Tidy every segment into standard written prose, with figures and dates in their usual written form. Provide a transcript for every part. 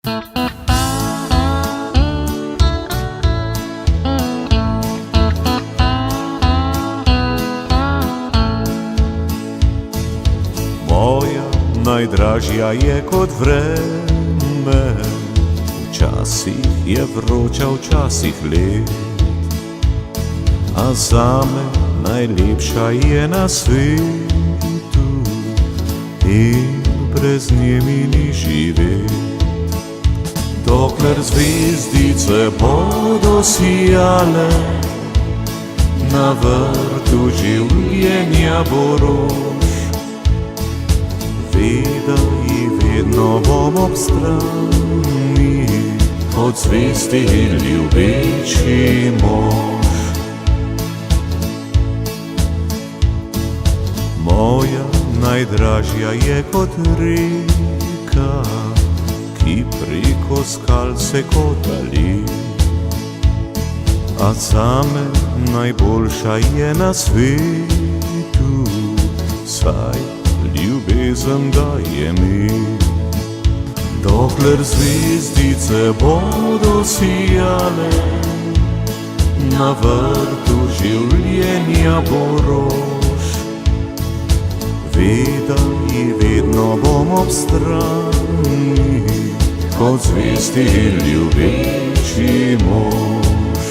Moja najdražja je kot vreme, včasih je vroča, včasih led, a zame najlepša je na svetu in brez nje mi ni živet. Dokler zvezdice bodo sijale, na vrtu življenja bo rož, vedel in vedno bom ob strani, od zvesti in ljubeči mož. Moja najdražja je kot reka, ki preko skal se kotali, a zame najboljša je na svetu, saj ljubezen daje mi. Dokler zvezdice bodo sijale, na vrtu življenja bo rož, vedel in vedno bom ob strani, kot zvesti in ljubeči mož.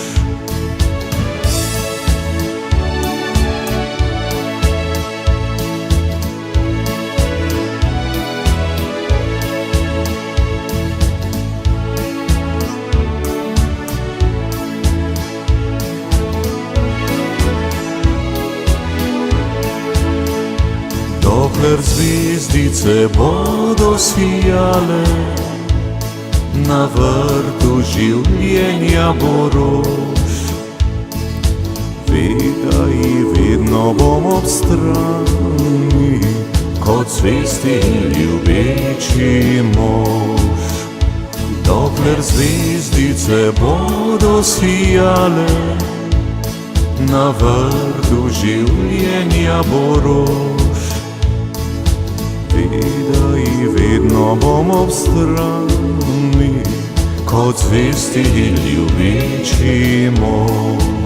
Dokler zvezdice bodo sijale, na vrtu življenja bo rož, vedel in vedno bom ob strani, kot zvesti in ljubeči mož. Dokler zvezdice bodo sijale, na vrtu življenja bo rož, vedel in vedno bom ob strani, kot zvesti in ljubeči mož.